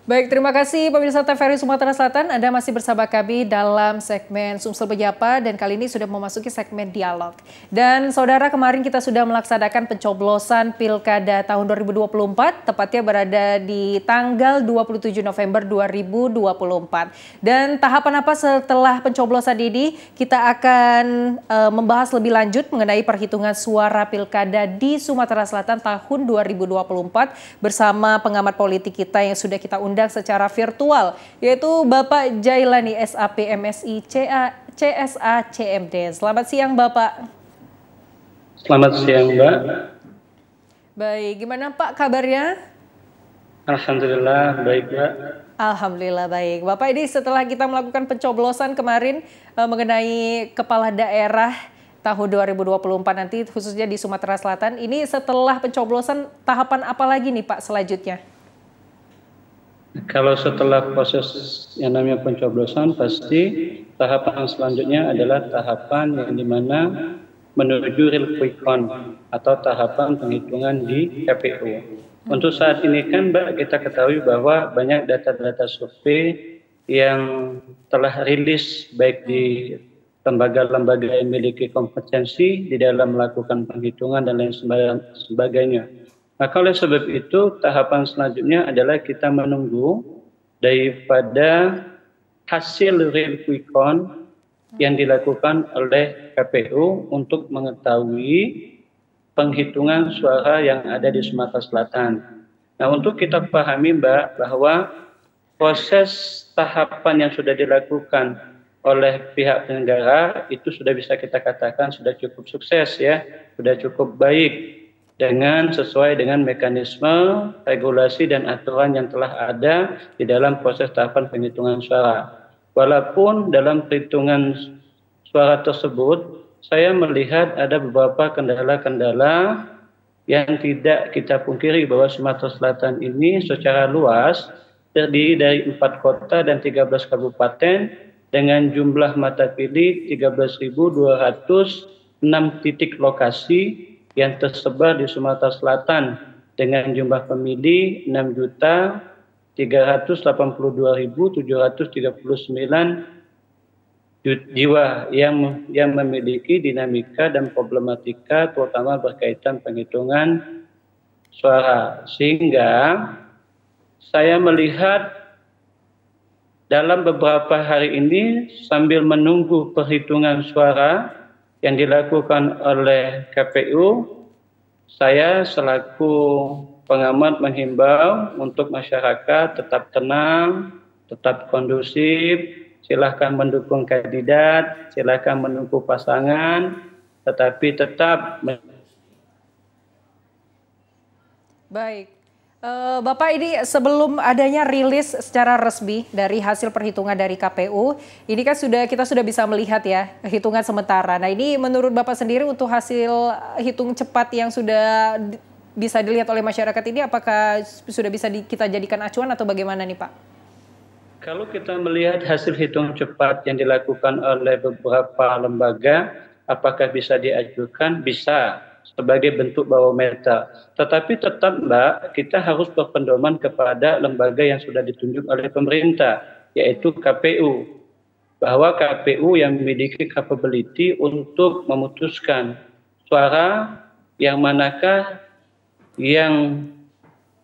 Baik, terima kasih pemirsa TVRI Sumatera Selatan. Anda masih bersama kami dalam segmen Sumsel Penyapa dan kali ini sudah memasuki segmen dialog. Dan saudara, kemarin kita sudah melaksanakan pencoblosan Pilkada tahun 2024, tepatnya berada di tanggal 27 November 2024. Dan tahapan apa setelah pencoblosan ini? Kita akan membahas lebih lanjut mengenai perhitungan suara Pilkada di Sumatera Selatan tahun 2024 bersama pengamat politik kita yang sudah kita undang secara virtual, yaitu Bapak Jailani SAP MSI CSA CMD. Selamat siang Bapak. Selamat siang Mbak. Baik, gimana Pak kabarnya? Alhamdulillah baik Mbak. Alhamdulillah baik. Bapak, ini setelah kita melakukan pencoblosan kemarin mengenai kepala daerah tahun 2024 nanti khususnya di Sumatera Selatan, ini setelah pencoblosan tahapan apa lagi nih Pak selanjutnya? Kalau setelah proses yang namanya pencoblosan, pasti tahapan selanjutnya adalah tahapan yang dimana menuju real quick count atau tahapan penghitungan di KPU. Untuk saat ini kan Mbak, kita ketahui bahwa banyak data-data survei yang telah rilis baik di lembaga-lembaga yang memiliki kompetensi di dalam melakukan penghitungan dan lain sebagainya. Maka oleh sebab itu tahapan selanjutnya adalah kita menunggu daripada hasil real quick count yang dilakukan oleh KPU untuk mengetahui penghitungan suara yang ada di Sumatera Selatan. Nah, untuk kita pahami Mbak bahwa proses tahapan yang sudah dilakukan oleh pihak penyelenggara itu sudah bisa kita katakan sudah cukup sukses ya, sudah cukup baik dengan sesuai dengan mekanisme, regulasi dan aturan yang telah ada di dalam proses tahapan penghitungan suara. Walaupun dalam perhitungan suara tersebut saya melihat ada beberapa kendala-kendala yang tidak kita pungkiri bahwa Sumatera Selatan ini secara luas terdiri dari 4 kota dan 13 kabupaten dengan jumlah mata pilih 13.206 titik lokasi yang tersebar di Sumatera Selatan dengan jumlah pemilih 6.382.739 jiwa yang memiliki dinamika dan problematika terutama berkaitan penghitungan suara. Sehingga saya melihat dalam beberapa hari ini sambil menunggu perhitungan suara yang dilakukan oleh KPU, saya selaku pengamat menghimbau untuk masyarakat tetap tenang, tetap kondusif, silakan mendukung kandidat, silakan mendukung pasangan, tetapi tetap. Baik. Bapak, ini sebelum adanya rilis secara resmi dari hasil perhitungan dari KPU, ini kan kita sudah bisa melihat ya hitungan sementara. Nah, ini menurut Bapak sendiri untuk hasil hitung cepat yang sudah bisa dilihat oleh masyarakat ini, apakah sudah bisa kita jadikan acuan atau bagaimana nih Pak? Kalau kita melihat hasil hitung cepat yang dilakukan oleh beberapa lembaga, apakah bisa diajukan? Bisa, sebagai bentuk barometer. Tetapi tetap Mbak, kita harus berpedoman kepada lembaga yang sudah ditunjuk oleh pemerintah, yaitu KPU. Bahwa KPU yang memiliki capability untuk memutuskan suara yang manakah yang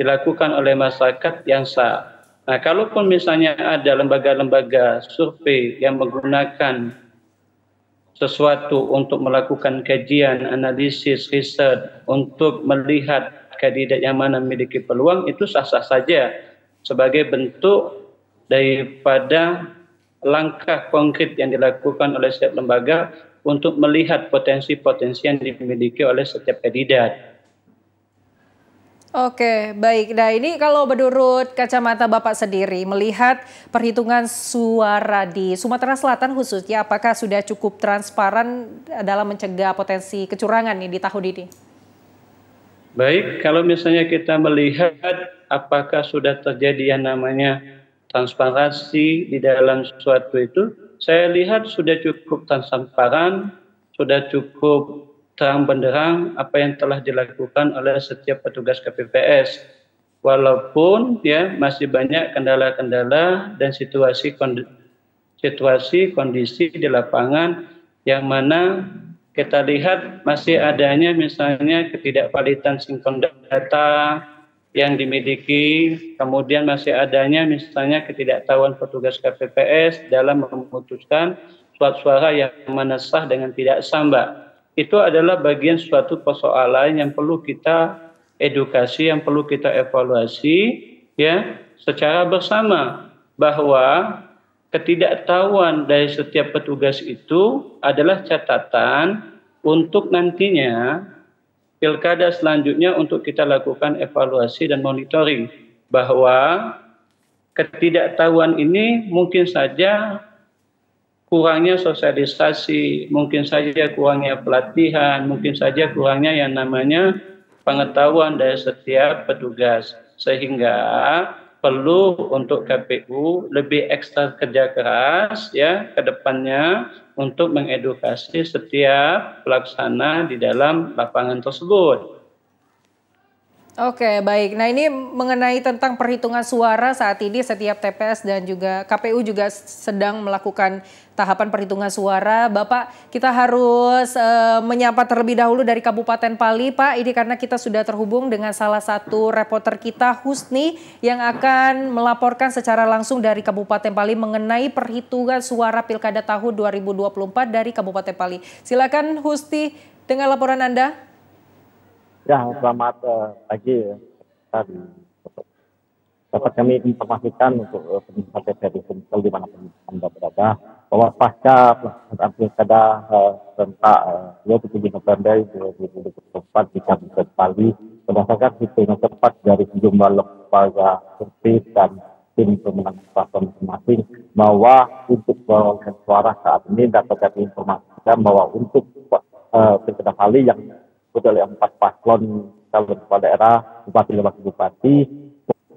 dilakukan oleh masyarakat yang sah. Nah, kalaupun misalnya ada lembaga-lembaga survei yang menggunakan sesuatu untuk melakukan kajian, analisis, riset, untuk melihat kandidat yang mana memiliki peluang, itu sah-sah saja sebagai bentuk daripada langkah konkret yang dilakukan oleh setiap lembaga untuk melihat potensi-potensi yang dimiliki oleh setiap kandidat. Oke, baik. Nah, ini kalau menurut kacamata Bapak sendiri, melihat perhitungan suara di Sumatera Selatan khususnya, apakah sudah cukup transparan dalam mencegah potensi kecurangan nih di tahun ini? Baik, kalau misalnya kita melihat apakah sudah terjadi yang namanya transparansi di dalam sesuatu itu, saya lihat sudah cukup transparan, sudah cukup terang benderang apa yang telah dilakukan oleh setiap petugas KPPS. walaupun ya masih banyak kendala-kendala dan situasi kondisi di lapangan yang mana kita lihat masih adanya misalnya ketidakvalidan sinkron data yang dimiliki, kemudian masih adanya misalnya ketidaktahuan petugas KPPS dalam memutuskan surat suara yang mana sah dengan tidak sah, Mbak. Itu adalah bagian suatu persoalan yang perlu kita edukasi, yang perlu kita evaluasi ya secara bersama, bahwa ketidaktahuan dari setiap petugas itu adalah catatan untuk nantinya pilkada selanjutnya untuk kita lakukan evaluasi dan monitoring, bahwa ketidaktahuan ini mungkin saja kurangnya sosialisasi, mungkin saja kurangnya pelatihan, mungkin saja kurangnya yang namanya pengetahuan dari setiap petugas, sehingga perlu untuk KPU lebih ekstra kerja keras ya ke depannya untuk mengedukasi setiap pelaksana di dalam lapangan tersebut. Oke, baik. Nah, ini mengenai tentang perhitungan suara saat ini setiap TPS dan juga KPU juga sedang melakukan tahapan perhitungan suara. Bapak, kita harus menyapa terlebih dahulu dari Kabupaten Pali, Pak. Ini karena kita sudah terhubung dengan salah satu reporter kita, Husni, yang akan melaporkan secara langsung dari Kabupaten Pali mengenai perhitungan suara Pilkada tahun 2024 dari Kabupaten Pali. Silakan Husni dengan laporan Anda. Ya, selamat pagi. Dapat kami informasikan untuk pemirsa TVRI Sumsel di mana Anda berada, bahwa pasca pelaksanaan pilkada serentak 27 November 2024 di Kabupaten Pali, berdasarkan hitungan cepat dari sejumlah lembaga survei dan tim pemenangan paslon masing-masing, bahwa untuk perolehan suara saat ini dapat kami informasikan bahwa untuk pilkada Pali yang oleh 4 paslon calon kepala daerah, bupati dan wakil bupati,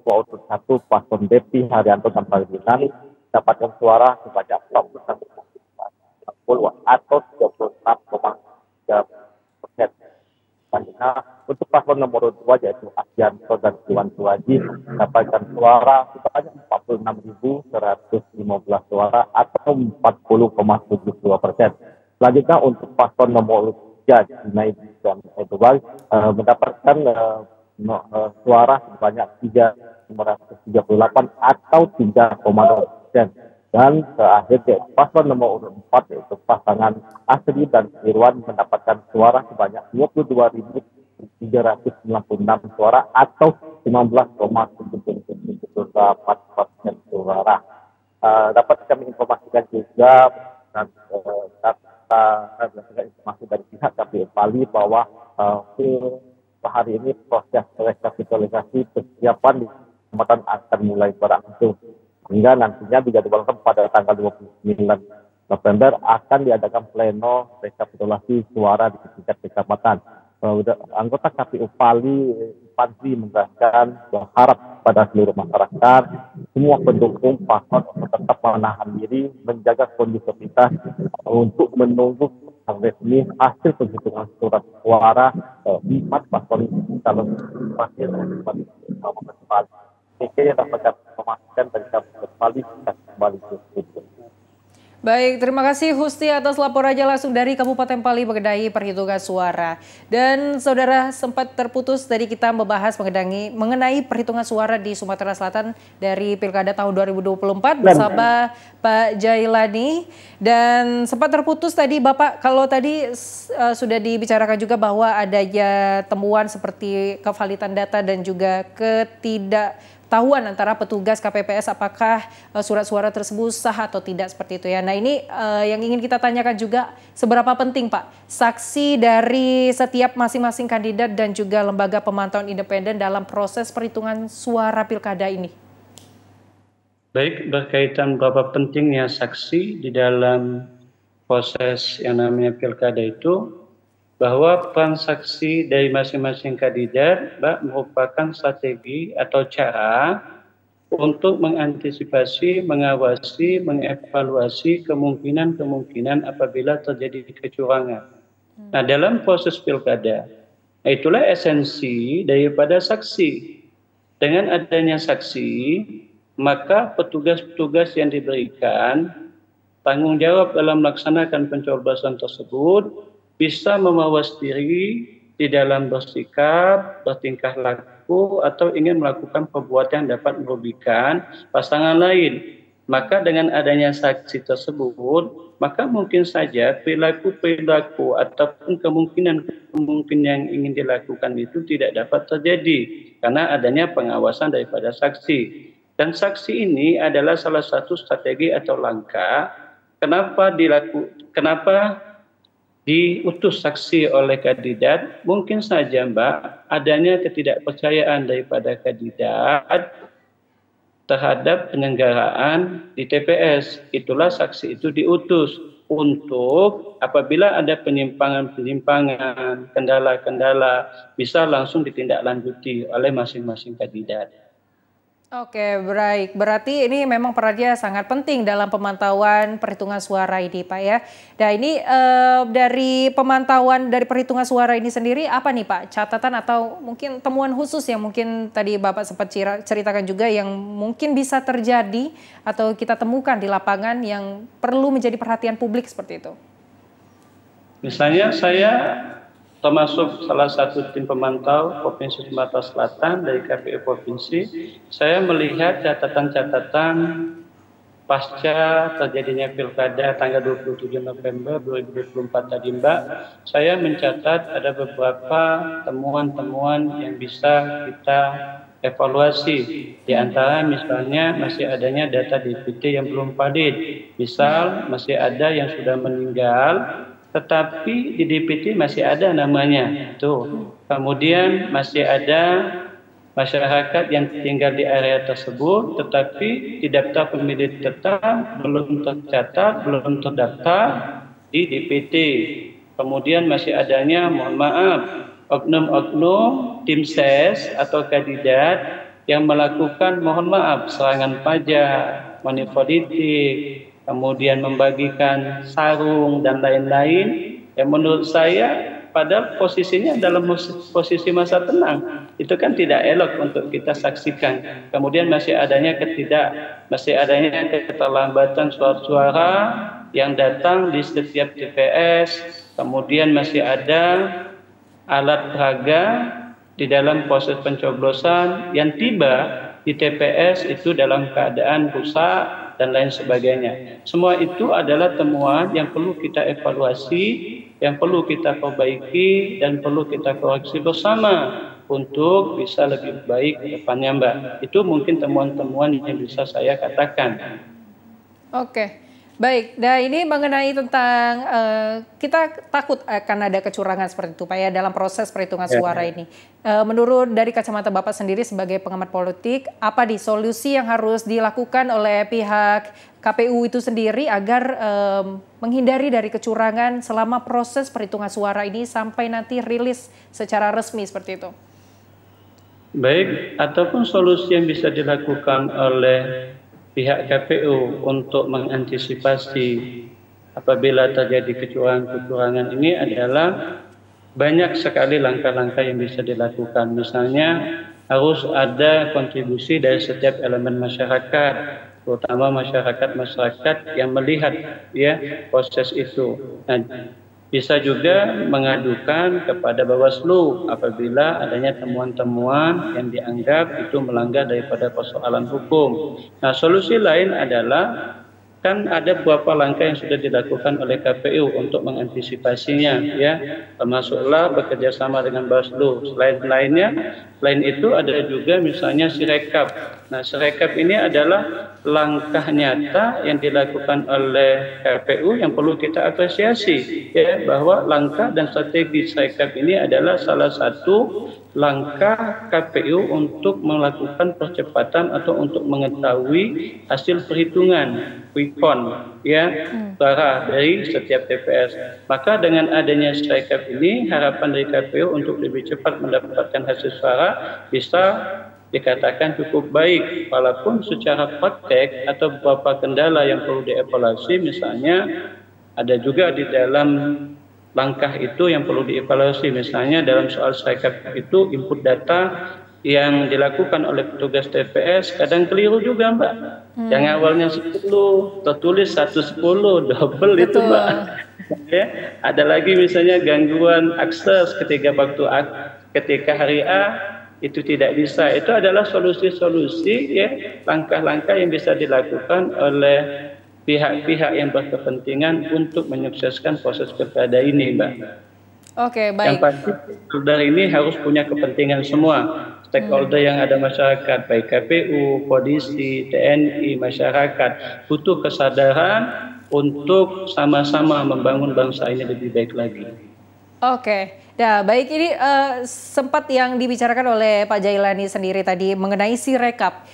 untuk 1 paslon Depi Haryanto dan Ferdinand dapatkan suara sebanyak 41,90 atau 36,3%. Selanjutnya untuk paslon nomor 2 yaitu Asyanto dan Iwan Suwaji dapatkan suara sebanyak 46.115 suara atau 40,72%. Selanjutnya untuk paslon nomor Junaid dan Edward mendapatkan suara sebanyak 3.538 atau 3,2%. Dan terakhir paslon nomor 4 yaitu pasangan Asri dan Irwan mendapatkan suara sebanyak 22.396 suara atau 19,78% suara. Dapat kami informasikan juga informasi dari pihak KPU Pali bahwa hari ini proses rekapitulasi persiapan di kecamatan akan mulai berlangsung, hingga nantinya dijadwalkan pada tanggal 29 November akan diadakan pleno rekapitulasi suara di tingkat kecamatan. Anggota KPU Pali Panji menegaskan berharap pada seluruh masyarakat, semua pendukung paslon untuk tetap menahan diri, menjaga kondusivitas untuk menunggu resmi hasil penghitungan surat suara 4 paslon calon wakil bupati Kabupaten Pali. Ini dapat memastikan dari Kabupaten Pali kembali ke studio. Baik, terima kasih Husni atas laporannya langsung dari Kabupaten Pali mengenai perhitungan suara. Dan saudara, sempat terputus tadi kita membahas mengenai perhitungan suara di Sumatera Selatan dari Pilkada tahun 2024 bersama Pak Jailani. Dan sempat terputus tadi Bapak, kalau tadi sudah dibicarakan juga bahwa adanya temuan seperti kevalidan data dan juga ketidaktahuan antara petugas KPPS apakah surat suara tersebut sah atau tidak seperti itu ya. Nah ini yang ingin kita tanyakan juga, seberapa penting Pak saksi dari setiap masing-masing kandidat dan juga lembaga pemantauan independen dalam proses perhitungan suara pilkada ini? Baik, berkaitan berapa pentingnya saksi di dalam proses yang namanya pilkada itu, bahwa peran saksi dari masing-masing kandidat merupakan strategi atau cara untuk mengantisipasi, mengawasi, mengevaluasi kemungkinan-kemungkinan apabila terjadi kecurangan. Nah, dalam proses pilkada, itulah esensi daripada saksi. dengan adanya saksi, maka petugas-petugas yang diberikan tanggung jawab dalam melaksanakan pencoblosan tersebut bisa memawas diri di dalam bersikap, bertingkah laku, atau ingin melakukan perbuatan yang dapat merugikan pasangan lain. Maka dengan adanya saksi tersebut, maka mungkin saja perilaku-perilaku ataupun kemungkinan yang ingin dilakukan itu tidak dapat terjadi karena adanya pengawasan daripada saksi. Dan saksi ini adalah salah satu strategi atau langkah kenapa diutus saksi oleh kandidat. Mungkin saja Mbak, adanya ketidakpercayaan daripada kandidat terhadap penyelenggaraan di TPS. Itulah saksi itu diutus untuk apabila ada penyimpangan-penyimpangan, kendala-kendala, bisa langsung ditindaklanjuti oleh masing-masing kandidat. Oke, baik. Berarti ini memang perannya sangat penting dalam pemantauan perhitungan suara ini, Pak ya. Nah ini dari pemantauan dari perhitungan suara ini sendiri, apa nih Pak catatan atau mungkin temuan khusus yang mungkin tadi Bapak sempat ceritakan juga yang mungkin bisa terjadi atau kita temukan di lapangan yang perlu menjadi perhatian publik seperti itu? Misalnya saya termasuk salah satu tim pemantau Provinsi Sumatera Selatan dari KPU Provinsi, saya melihat catatan-catatan pasca terjadinya pilkada tanggal 27 November 2024 tadi Mbak, saya mencatat ada beberapa temuan-temuan yang bisa kita evaluasi. Di antara misalnya masih adanya data DPT yang belum valid, misal masih ada yang sudah meninggal, tetapi di DPT masih ada namanya. Tuh. Kemudian masih ada masyarakat yang tinggal di area tersebut, tetapi di daftar pemilih tetap belum tercatat, belum terdaftar di DPT. Kemudian masih adanya, mohon maaf, oknum-oknum tim ses atau kandidat yang melakukan, mohon maaf, serangan pajak, manipolitik, kemudian membagikan sarung dan lain-lain, yang menurut saya padahal posisinya dalam posisi masa tenang, itu kan tidak elok untuk kita saksikan. Kemudian masih adanya keterlambatan suara yang datang di setiap TPS, kemudian masih ada alat peraga di dalam proses pencoblosan yang tiba di TPS itu dalam keadaan rusak dan lain sebagainya. Semua itu adalah temuan yang perlu kita evaluasi, yang perlu kita perbaiki, dan perlu kita koreksi bersama untuk bisa lebih baik ke depannya Mbak. Itu mungkin temuan-temuan yang bisa saya katakan. Oke. Baik, nah ini mengenai tentang kita takut akan ada kecurangan seperti itu Pak ya dalam proses perhitungan suara ini. Menurut dari kacamata Bapak sendiri sebagai pengamat politik, apa di solusi yang harus dilakukan oleh pihak KPU itu sendiri agar menghindari dari kecurangan selama proses perhitungan suara ini sampai nanti rilis secara resmi seperti itu? Baik, ataupun solusi yang bisa dilakukan oleh pihak KPU untuk mengantisipasi apabila terjadi kecurangan-kecurangan ini adalah banyak sekali langkah-langkah yang bisa dilakukan. Misalnya harus ada kontribusi dari setiap elemen masyarakat, terutama masyarakat yang melihat ya proses itu. Nah, bisa juga mengadukan kepada Bawaslu apabila adanya temuan-temuan yang dianggap itu melanggar daripada persoalan hukum. Nah, solusi lain adalah kan ada beberapa langkah yang sudah dilakukan oleh KPU untuk mengantisipasinya, ya, termasuklah bekerja sama dengan Bawaslu. Selain itu ada juga misalnya Sirekap. Nah, Sirekap ini adalah langkah nyata yang dilakukan oleh KPU yang perlu kita apresiasi, ya, bahwa langkah dan strategi Sirekap ini adalah salah satu langkah KPU untuk melakukan percepatan atau untuk mengetahui hasil perhitungan quick count ya suara dari setiap TPS. Maka dengan adanya Sirekap ini harapan dari KPU untuk lebih cepat mendapatkan hasil suara bisa dikatakan cukup baik, walaupun secara praktek atau beberapa kendala yang perlu dievaluasi, misalnya ada juga di dalam langkah itu yang perlu dievaluasi, misalnya dalam soal Sirekap itu input data yang dilakukan oleh petugas TPS kadang keliru juga, Mbak. Yang awalnya 10 tertulis 110, double itu, Mbak. Ya, ada lagi misalnya gangguan akses ketika hari A itu tidak bisa. Itu adalah solusi-solusi, ya, langkah-langkah yang bisa dilakukan oleh pihak-pihak yang berkepentingan untuk menyukseskan proses pilkada ini, Mbak. Oke, baik. Yang pasti stakeholder ini harus punya kepentingan semua. Stakeholder yang ada masyarakat, baik KPU, polisi, TNI, masyarakat, butuh kesadaran untuk sama-sama membangun bangsa ini lebih baik lagi. Oke, nah baik, ini sempat yang dibicarakan oleh Pak Jailani sendiri tadi mengenai Sirekap.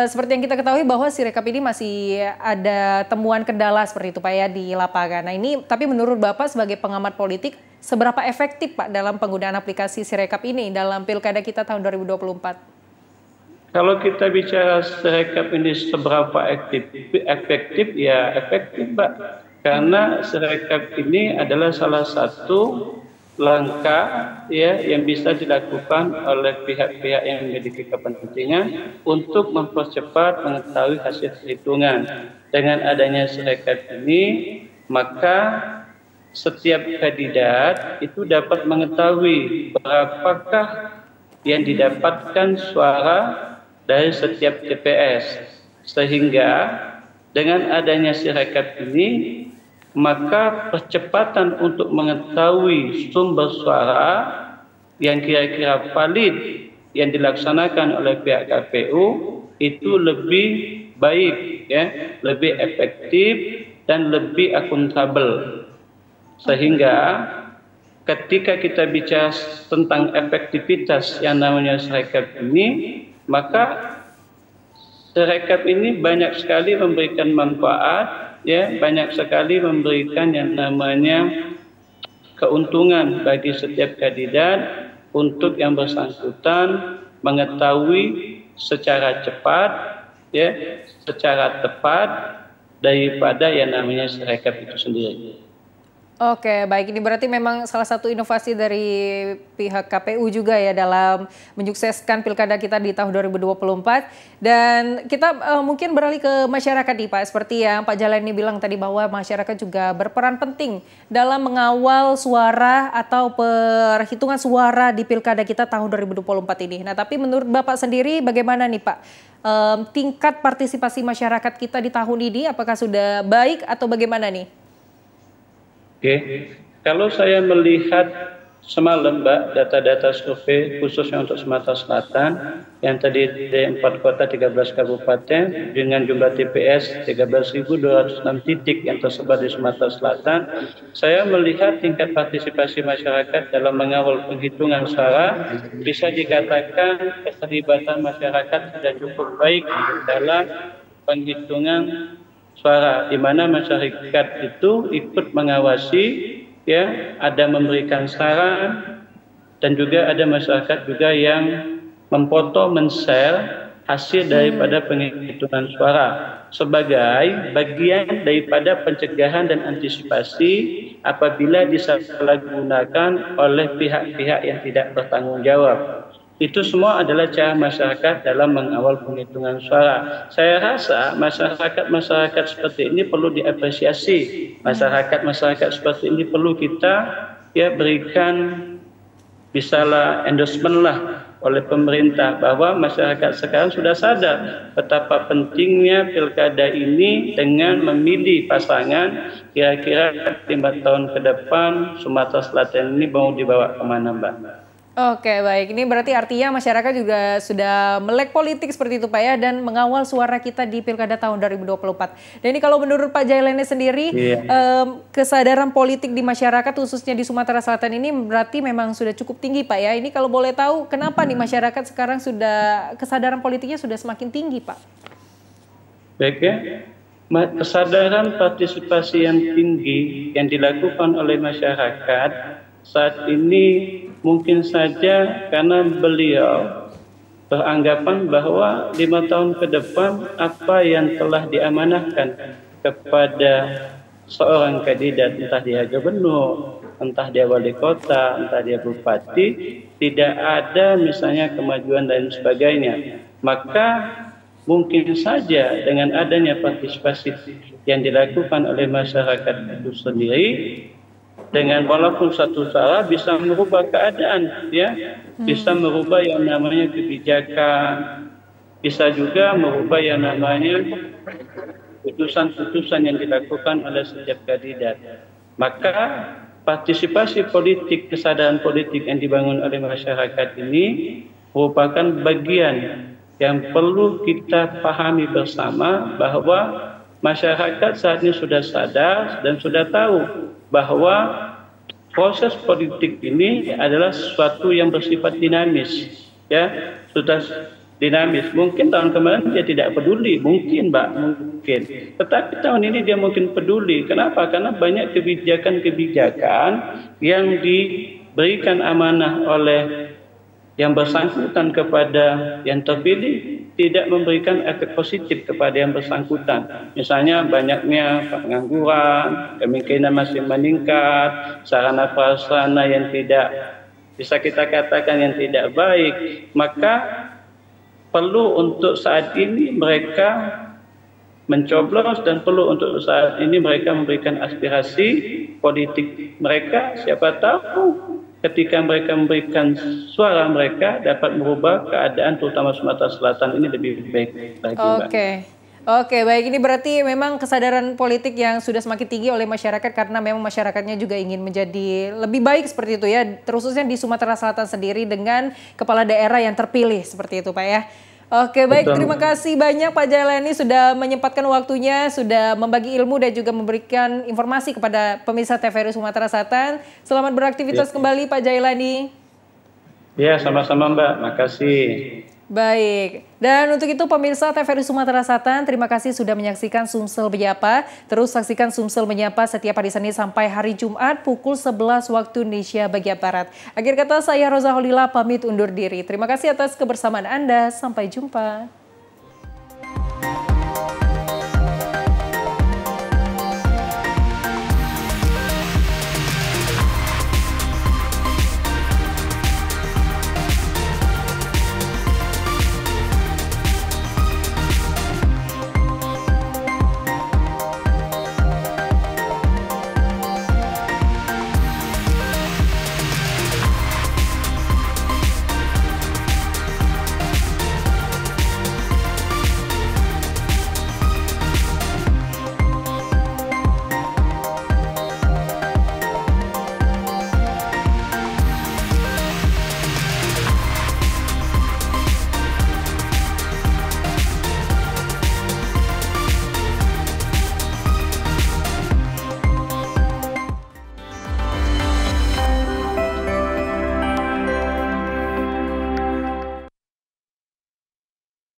Seperti yang kita ketahui bahwa Sirekap ini masih ada temuan kendala seperti itu Pak ya di lapangan. Nah ini, tapi menurut Bapak sebagai pengamat politik, seberapa efektif Pak dalam penggunaan aplikasi Sirekap ini dalam pilkada kita tahun 2024? Kalau kita bicara Sirekap ini seberapa efektif, ya efektif, Mbak. Karena Sirekap ini adalah salah satu langkah, ya, yang bisa dilakukan oleh pihak-pihak yang memiliki kepentingan untuk mempercepat mengetahui hasil perhitungan. Dengan adanya Sirekap ini, maka setiap kandidat itu dapat mengetahui berapakah yang didapatkan suara dari setiap TPS. Sehingga dengan adanya Sirekap ini, maka percepatan untuk mengetahui sumber suara yang kira-kira valid yang dilaksanakan oleh pihak KPU itu lebih baik, ya, lebih efektif dan lebih akuntabel. Sehingga ketika kita bicara tentang efektivitas yang namanya Sirekap ini, maka Sirekap ini banyak sekali memberikan manfaat, ya, banyak sekali memberikan yang namanya keuntungan bagi setiap kandidat untuk yang bersangkutan mengetahui secara cepat, ya, secara tepat daripada yang namanya Sirekap itu sendiri. Oke, baik. Ini berarti memang salah satu inovasi dari pihak KPU juga ya dalam menyukseskan pilkada kita di tahun 2024. Dan kita mungkin beralih ke masyarakat nih Pak. Seperti yang Pak Jailani bilang tadi bahwa masyarakat juga berperan penting dalam mengawal suara atau perhitungan suara di pilkada kita tahun 2024 ini. Nah, tapi menurut Bapak sendiri bagaimana nih Pak? Tingkat partisipasi masyarakat kita di tahun ini apakah sudah baik atau bagaimana nih? Oke, kalau saya melihat semalam, Mbak, data-data survei khususnya untuk Sumatera Selatan yang tadi di 4 kota 13 kabupaten dengan jumlah TPS 13.206 titik yang tersebar di Sumatera Selatan, saya melihat tingkat partisipasi masyarakat dalam mengawal penghitungan suara bisa dikatakan keterlibatan masyarakat sudah cukup baik dalam penghitungan suara, di mana masyarakat itu ikut mengawasi, ya, ada memberikan saran, dan juga ada masyarakat juga yang memfoto, men-share hasil daripada penghitungan suara sebagai bagian daripada pencegahan dan antisipasi apabila disalahgunakan oleh pihak-pihak yang tidak bertanggung jawab. Itu semua adalah cara masyarakat dalam mengawal penghitungan suara. Saya rasa masyarakat seperti ini perlu diapresiasi. Masyarakat seperti ini perlu kita, ya, berikan bisalah endorsement lah oleh pemerintah bahwa masyarakat sekarang sudah sadar betapa pentingnya pilkada ini dengan memilih pasangan kira-kira 5 tahun ke depan Sumatera Selatan ini mau dibawa kemana, Mbak? Oke, baik. Ini berarti artinya masyarakat juga sudah melek politik seperti itu Pak ya, dan mengawal suara kita di pilkada tahun 2024. Dan ini kalau menurut Pak Jailani sendiri, kesadaran politik di masyarakat khususnya di Sumatera Selatan ini berarti memang sudah cukup tinggi Pak ya. Ini kalau boleh tahu kenapa nih masyarakat sekarang sudah kesadaran politiknya sudah semakin tinggi Pak? Baik, ya. Kesadaran partisipasi yang tinggi yang dilakukan oleh masyarakat saat ini mungkin saja karena beliau beranggapan bahwa 5 tahun ke depan apa yang telah diamanahkan kepada seorang kandidat, entah dia gubernur, entah dia wali kota, entah dia bupati, tidak ada misalnya kemajuan dan sebagainya. Maka mungkin saja dengan adanya partisipasi yang dilakukan oleh masyarakat itu sendiri, dengan walaupun satu cara bisa merubah keadaan, ya, bisa merubah yang namanya kebijakan, bisa juga merubah yang namanya putusan-putusan yang dilakukan oleh setiap kandidat. Maka partisipasi politik, kesadaran politik yang dibangun oleh masyarakat ini merupakan bagian yang perlu kita pahami bersama, bahwa masyarakat saat ini sudah sadar dan sudah tahu bahwa proses politik ini adalah sesuatu yang bersifat dinamis, ya, sudah dinamis. Mungkin tahun kemarin dia tidak peduli, mungkin Mbak, mungkin. Tetapi tahun ini dia mungkin peduli. Kenapa? Karena banyak kebijakan-kebijakan yang diberikan amanah oleh yang bersangkutan kepada yang terpilih, tidak memberikan efek positif kepada yang bersangkutan. Misalnya banyaknya pengangguran, kemungkinan masih meningkat, sarana prasarana yang tidak bisa kita katakan yang tidak baik. Maka perlu untuk saat ini mereka mencoblos, dan perlu untuk saat ini mereka memberikan aspirasi politik mereka. Siapa tahu ketika mereka memberikan suara mereka dapat merubah keadaan terutama Sumatera Selatan ini lebih baik lagi, Mbak. Oke, baik. Ini berarti memang kesadaran politik yang sudah semakin tinggi oleh masyarakat, karena memang masyarakatnya juga ingin menjadi lebih baik seperti itu, ya, terkhususnya di Sumatera Selatan sendiri dengan kepala daerah yang terpilih seperti itu, Pak, ya. Oke, baik. Terima kasih banyak Pak Jailani sudah menyempatkan waktunya, sudah membagi ilmu dan juga memberikan informasi kepada pemirsa TVRI Sumatera Selatan. Selamat beraktivitas kembali Pak Jailani. Ya, sama-sama Mbak. Makasih. Baik, dan untuk itu pemirsa TVRI Sumatera Selatan, terima kasih sudah menyaksikan Sumsel Menyapa. Terus saksikan Sumsel Menyapa setiap hari Senin sampai hari Jumat pukul 11 waktu Indonesia bagian Barat. Akhir kata saya Roza Holila pamit undur diri. Terima kasih atas kebersamaan Anda, sampai jumpa.